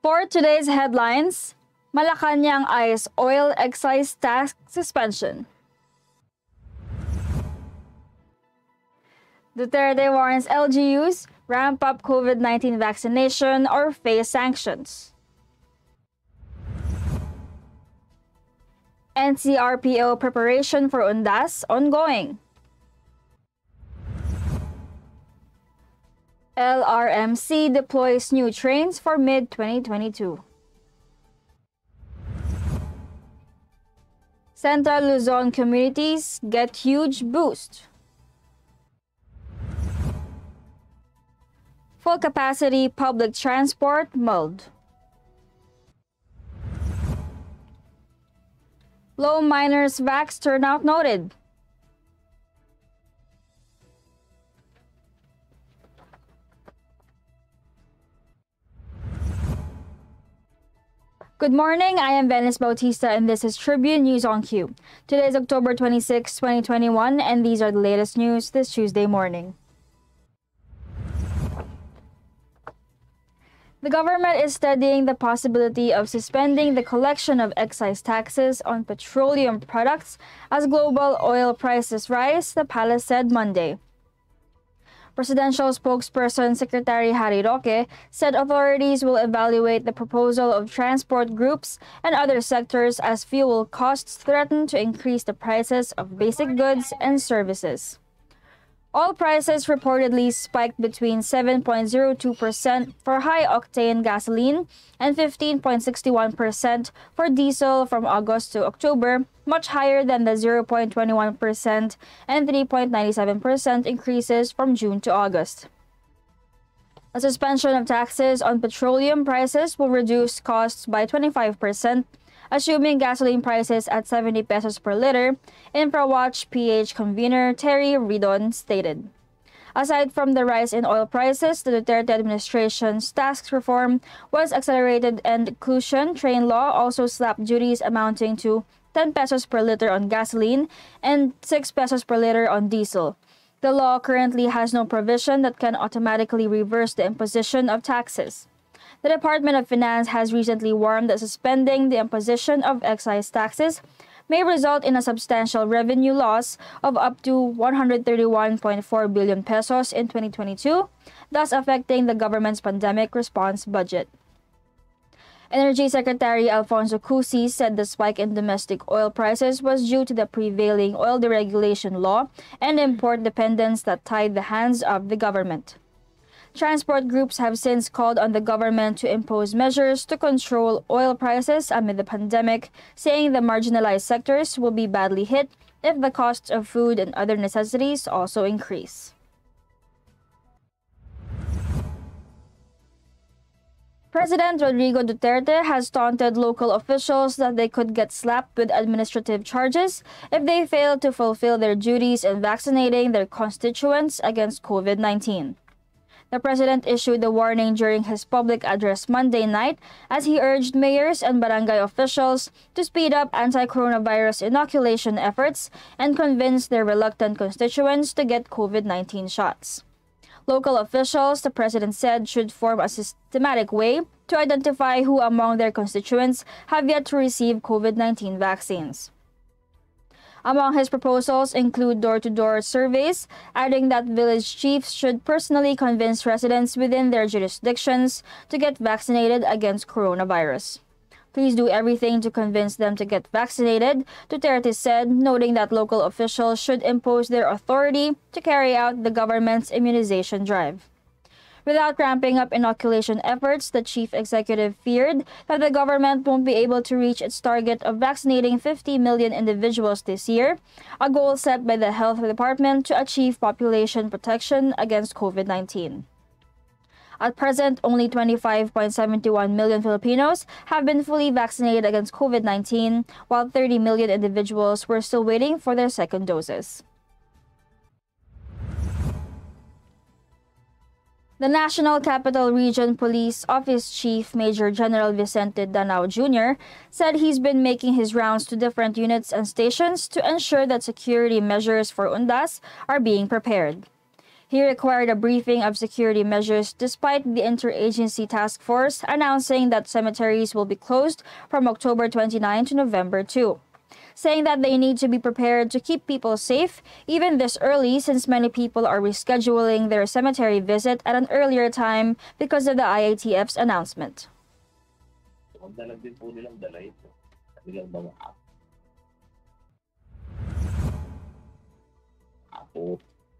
For today's headlines, Malacañang eyes oil excise tax suspension. Duterte warns LGUs ramp up COVID-19 vaccination or face sanctions. NCRPO preparation for undas ongoing. LRMC deploys new trains for mid-2022. Central Luzon communities get huge boost. Full capacity public transport mulled. Low minors vax turnout noted. Good morning, I am Venice Bautista and this is Tribune News on Cue. Today is October 26, 2021 and these are the latest news this Tuesday morning. The government is studying the possibility of suspending the collection of excise taxes on petroleum products as global oil prices rise, the palace said Monday. Presidential spokesperson Secretary Harry Roque said authorities will evaluate the proposal of transport groups and other sectors as fuel costs threaten to increase the prices of basic goods and services. Oil prices reportedly spiked between 7.02% for high-octane gasoline and 15.61% for diesel from August to October, much higher than the 0.21% and 3.97% increases from June to August. A suspension of taxes on petroleum prices will reduce costs by 25%, assuming gasoline prices at 70 pesos per liter, InfraWatch PH convener Terry Ridon stated. Aside from the rise in oil prices, the Duterte administration's tax reform was accelerated and inclusion train law also slapped duties amounting to 10 pesos per liter on gasoline and 6 pesos per liter on diesel. The law currently has no provision that can automatically reverse the imposition of taxes. The Department of Finance has recently warned that suspending the imposition of excise taxes may result in a substantial revenue loss of up to 131.4 billion pesos in 2022, thus affecting the government's pandemic response budget. Energy Secretary Alfonso Cusi said the spike in domestic oil prices was due to the prevailing oil deregulation law and import dependence that tied the hands of the government. Transport groups have since called on the government to impose measures to control oil prices amid the pandemic, saying the marginalized sectors will be badly hit if the costs of food and other necessities also increase. President Rodrigo Duterte has taunted local officials that they could get slapped with administrative charges if they fail to fulfill their duties in vaccinating their constituents against COVID-19. The president issued the warning during his public address Monday night as he urged mayors and barangay officials to speed up anti-coronavirus inoculation efforts and convince their reluctant constituents to get COVID-19 shots. Local officials, the president said, should form a systematic way to identify who among their constituents have yet to receive COVID-19 vaccines. Among his proposals include door-to-door surveys, adding that village chiefs should personally convince residents within their jurisdictions to get vaccinated against coronavirus. Please do everything to convince them to get vaccinated, Duterte said, noting that local officials should impose their authority to carry out the government's immunization drive. Without ramping up inoculation efforts, the chief executive feared that the government won't be able to reach its target of vaccinating 50 million individuals this year, a goal set by the Health Department to achieve population protection against COVID-19. At present, only 25.71 million Filipinos have been fully vaccinated against COVID-19, while 30 million individuals were still waiting for their second doses. The National Capital Region Police Office Chief Major General Vicente Danao Jr. said he's been making his rounds to different units and stations to ensure that security measures for undas are being prepared. He required a briefing of security measures despite the interagency task force announcing that cemeteries will be closed from October 29 to November 2, saying that they need to be prepared to keep people safe even this early since many people are rescheduling their cemetery visit at an earlier time because of the IATF's announcement.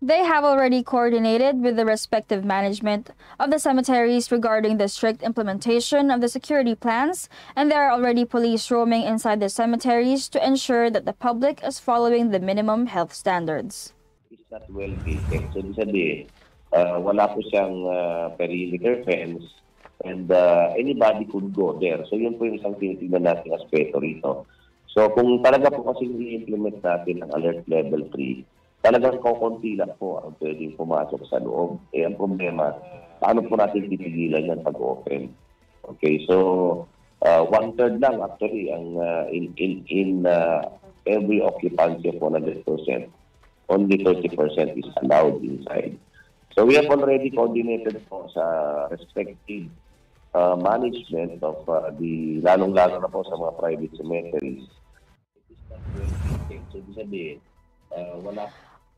They have already coordinated with the respective management of the cemeteries regarding the strict implementation of the security plans, and there are already police roaming inside the cemeteries to ensure that the public is following the minimum health standards. It's not well gated. So, sabihin, wala po siyang perimeter fence and anybody could go there. So, yun po yung isang tinitignan natin aspeto rito. So, kung talaga po kasi i-implement natin ang alert level 3, talagang kukunti lang po ang pwedeng pumasok sa loob. Eh, ang problema, paano po natin titigilan yan pag-open? Okay, so 1/3 lang actually ang in every occupancy of 100%. Only 30% is allowed inside. So we have already coordinated po sa respective management of the lalong-lalo na po sa mga private cemeteries. So, sabihin, wala.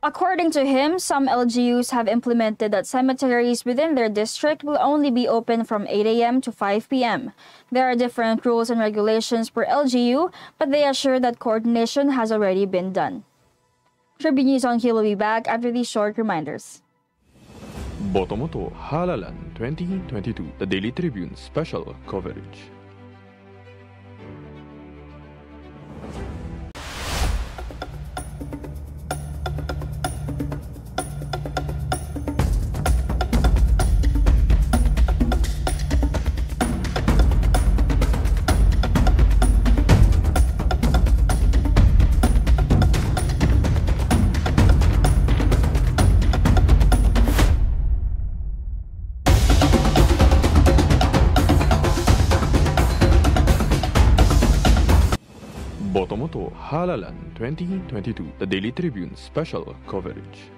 According to him, some LGUs have implemented that cemeteries within their district will only be open from 8 a.m. to 5 p.m. There are different rules and regulations per LGU, but they assure that coordination has already been done. Tribune News on Q will be back after these short reminders. Botomoto Halalan 2022, the Daily Tribune special coverage. Botomoto Halalan 2022, the Daily Tribune special coverage.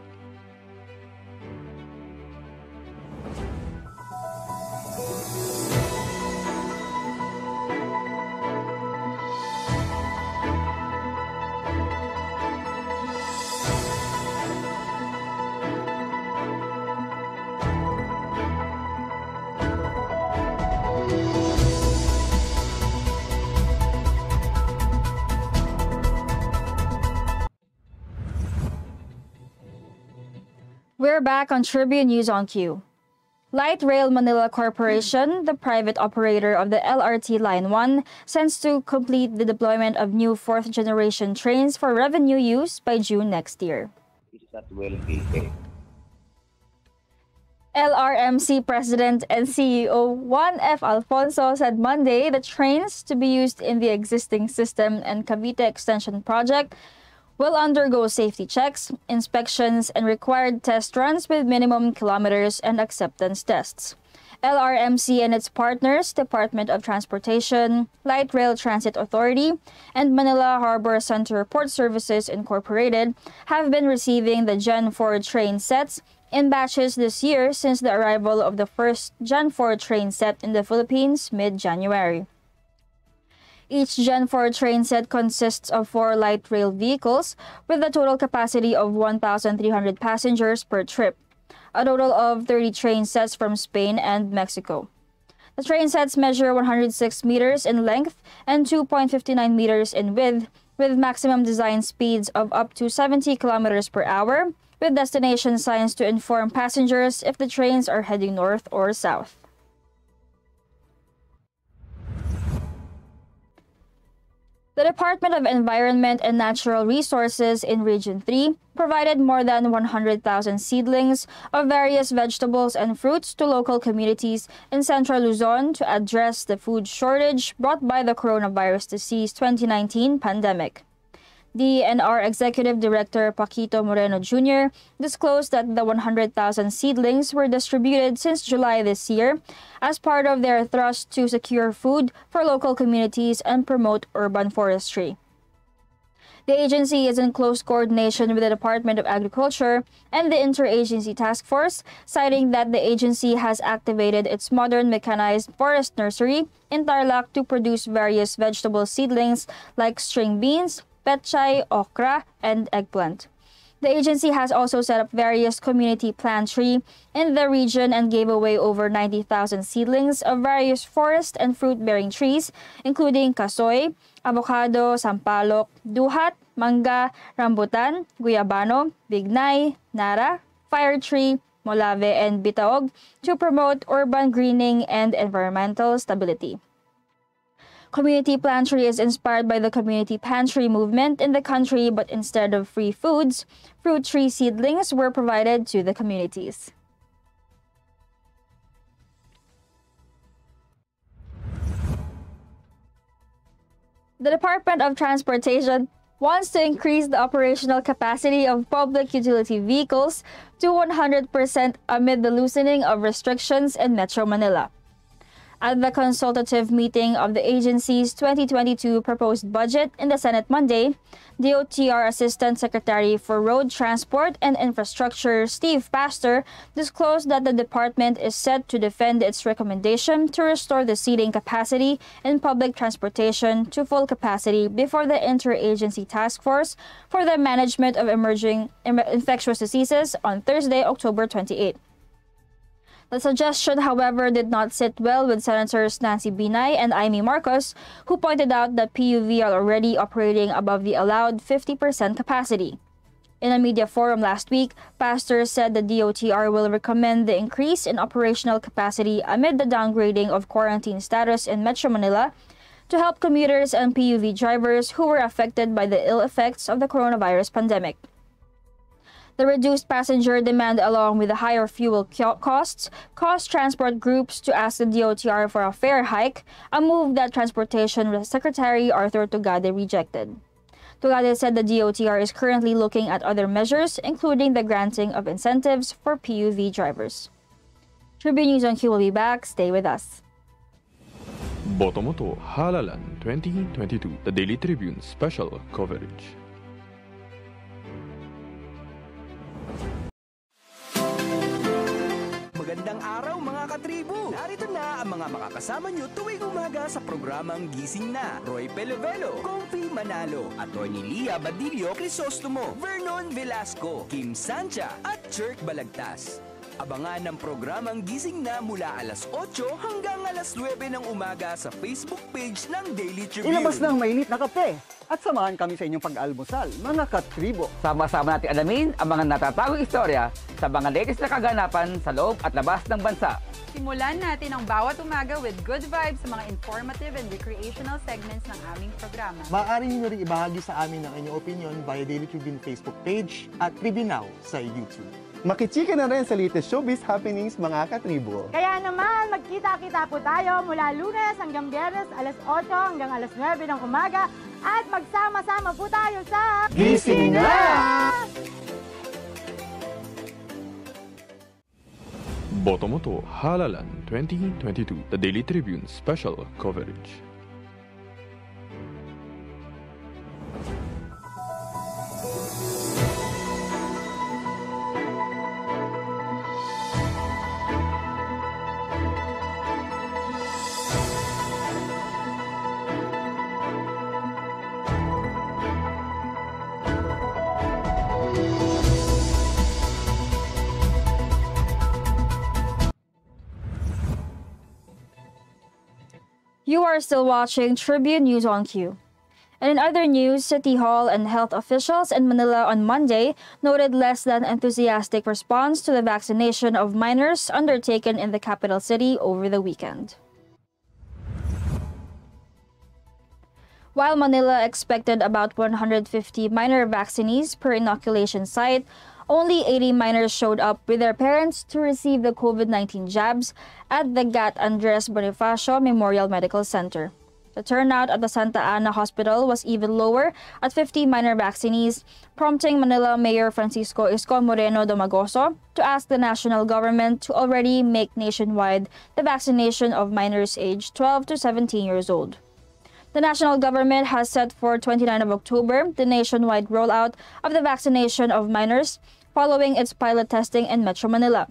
We're back on Tribune News on Q. Light Rail Manila Corporation, the private operator of the LRT Line 1, sends to complete the deployment of new fourth-generation trains for revenue use by June next year. It's not well gated. LRMC President and CEO Juan F. Alfonso said Monday the trains to be used in the existing system and Cavite Extension Project will undergo safety checks, inspections, and required test runs with minimum kilometers and acceptance tests. LRMC and its partners, Department of Transportation, Light Rail Transit Authority, and Manila Harbor Center Port Services Incorporated, have been receiving the Gen 4 train sets in batches this year since the arrival of the first Gen 4 train set in the Philippines mid-January. Each Gen 4 train set consists of 4 light rail vehicles with a total capacity of 1,300 passengers per trip, a total of 30 train sets from Spain and Mexico. The train sets measure 106 meters in length and 2.59 meters in width, with maximum design speeds of up to 70 kilometers per hour, with destination signs to inform passengers if the trains are heading north or south. The Department of Environment and Natural Resources in Region 3 provided more than 100,000 seedlings of various vegetables and fruits to local communities in central Luzon to address the food shortage brought by the coronavirus disease 2019 pandemic. DENR Executive Director Paquito Moreno Jr. disclosed that the 100,000 seedlings were distributed since July this year as part of their thrust to secure food for local communities and promote urban forestry. The agency is in close coordination with the Department of Agriculture and the Interagency Task Force, citing that the agency has activated its modern mechanized forest nursery in Tarlac to produce various vegetable seedlings like string beans, petchay, okra, and eggplant. The agency has also set up various community plant tree in the region and gave away over 90,000 seedlings of various forest and fruit-bearing trees, including kasoy, avocado, sampalok, duhat, mangga, rambutan, guyabano, bignay, nara, fire tree, molave, and bitaog to promote urban greening and environmental stability. Community plant tree is inspired by the community pantry movement in the country, but instead of free foods, fruit tree seedlings were provided to the communities. The Department of Transportation wants to increase the operational capacity of public utility vehicles to 100% amid the loosening of restrictions in Metro Manila. At the consultative meeting of the agency's 2022 proposed budget in the Senate Monday, DOTR Assistant Secretary for Road Transport and Infrastructure Steve Pastor disclosed that the department is set to defend its recommendation to restore the seating capacity in public transportation to full capacity before the Interagency Task Force for the Management of Emerging Infectious Diseases on Thursday, October 28. The suggestion, however, did not sit well with Senators Nancy Binay and Amy Marcos, who pointed out that PUV are already operating above the allowed 50% capacity. In a media forum last week, Pastor said the DOTR will recommend the increase in operational capacity amid the downgrading of quarantine status in Metro Manila to help commuters and PUV drivers who were affected by the ill effects of the coronavirus pandemic. The reduced passenger demand, along with the higher fuel costs, caused transport groups to ask the DOTR for a fare hike, a move that Transportation Secretary Arthur Tugade rejected. Tugade said the DOTR is currently looking at other measures, including the granting of incentives for PUV drivers. Tribune News on Q will be back. Stay with us. Botomoto Halalan 2022, the Daily Tribune special coverage. Magandang araw mga katribu! Narito na ang mga makakasama nyo tuwing umaga sa programang Gising Na. Roy Pelovelo, Comfy Manalo, Atty. Lia Badillo Crisostomo, Vernon Velasco, Kim Sancha at Jerk Balagtas. Abangan ang programang Gising Na mula alas 8 hanggang alas 9 ng umaga sa Facebook page ng Daily Tribune. Ilabas ng mainit na kape at samahan kami sa inyong pag-almusal, mga katribo. Sama-sama natin alamin ang mga natatagong istorya sa mga latest na kaganapan sa loob at labas ng bansa. Simulan natin ang bawat umaga with good vibes sa mga informative and recreational segments ng aming programa. Maaari niyo rin ibahagi sa amin ang inyong opinion via Daily Tribune Facebook page at Tribune Now sa YouTube. Makichika na rin sa latest showbiz happenings, mga katribo. Kaya naman, magkita-kita po tayo mula Lunes hanggang Biyernes, alas 8 hanggang alas 9 ng umaga at magsama-sama po tayo sa Gising Na! Botomoto Halalan 2022, the Daily Tribune special coverage. You are still watching Tribune News on Q. And in other news, City Hall and health officials in Manila on Monday noted less than enthusiastic response to the vaccination of minors undertaken in the capital city over the weekend. While Manila expected about 150 minor vaccinees per inoculation site, only 80 minors showed up with their parents to receive the COVID-19 jabs at the Gat Andres Bonifacio Memorial Medical Center. The turnout at the Santa Ana Hospital was even lower at 50 minor vaccinees, prompting Manila Mayor Francisco Isko Moreno Domagoso to ask the national government to already make nationwide the vaccination of minors aged 12 to 17 years old. The national government has set for 29 of October the nationwide rollout of the vaccination of minors following its pilot testing in Metro Manila.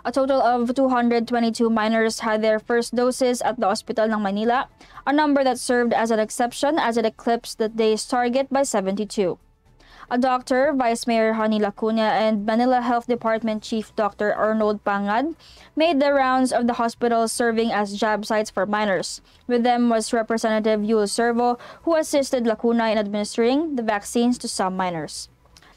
A total of 222 minors had their first doses at the Hospital ng Manila, a number that served as an exception as it eclipsed the day's target by 72. A doctor, Vice Mayor Honey Lacuna, and Manila Health Department Chief Dr. Arnold Pangad made the rounds of the hospitals serving as jab sites for minors. With them was Representative Yul Servo, who assisted Lacuna in administering the vaccines to some minors.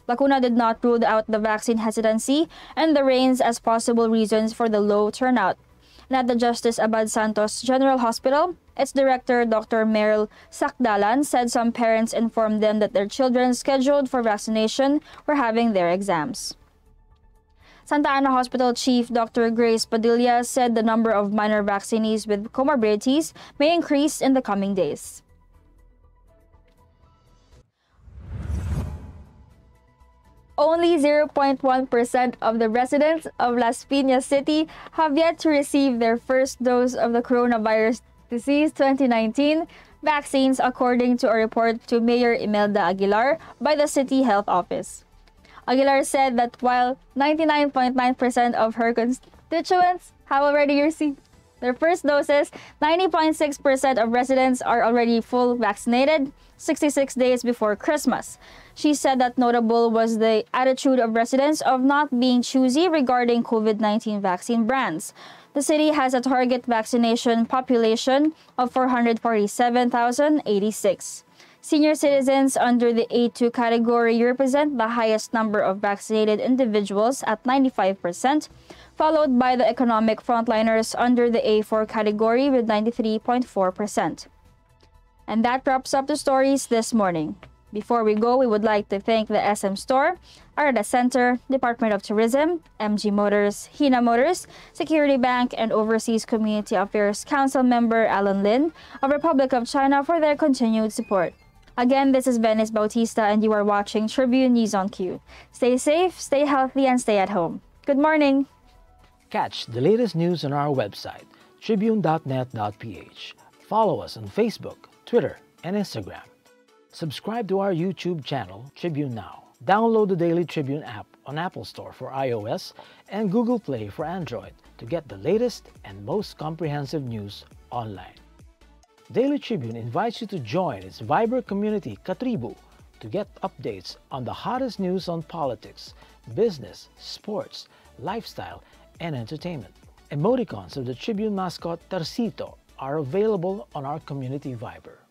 Lacuna did not rule out the vaccine hesitancy and the rains as possible reasons for the low turnout. And at the Justice Abad Santos General Hospital, its director, Dr. Meryl Sakdalan, said some parents informed them that their children scheduled for vaccination were having their exams. Santa Ana Hospital Chief Dr. Grace Padilla said the number of minor vaccinees with comorbidities may increase in the coming days. Only 0.1% of the residents of Las Piñas City have yet to receive their first dose of the coronavirus disease 2019 vaccines, according to a report to Mayor Imelda Aguilar by the City Health Office. Aguilar said that while 99.9% of her constituents have already received their first doses, 90.6% of residents are already full vaccinated 66 days before Christmas. She said that notable was the attitude of residents of not being choosy regarding COVID-19 vaccine brands. The city has a target vaccination population of 447,086. Senior citizens under the A2 category represent the highest number of vaccinated individuals at 95%, followed by the economic frontliners under the A4 category with 93.4%. And that wraps up the stories this morning. Before we go, we would like to thank the SM Store, Arda Center, Department of Tourism, MG Motors, Hina Motors, Security Bank, and Overseas Community Affairs Council member Alan Lin of Republic of China for their continued support. Again, this is Venice Bautista, and you are watching Tribune News on Q. Stay safe, stay healthy, and stay at home. Good morning! Catch the latest news on our website, tribune.net.ph. Follow us on Facebook, Twitter, and Instagram. Subscribe to our YouTube channel, Tribune Now. Download the Daily Tribune app on Apple Store for iOS and Google Play for Android to get the latest and most comprehensive news online. Daily Tribune invites you to join its Viber community, Katribu, to get updates on the hottest news on politics, business, sports, lifestyle, and entertainment. Emoticons of the Tribune mascot Tarsito are available on our community Viber.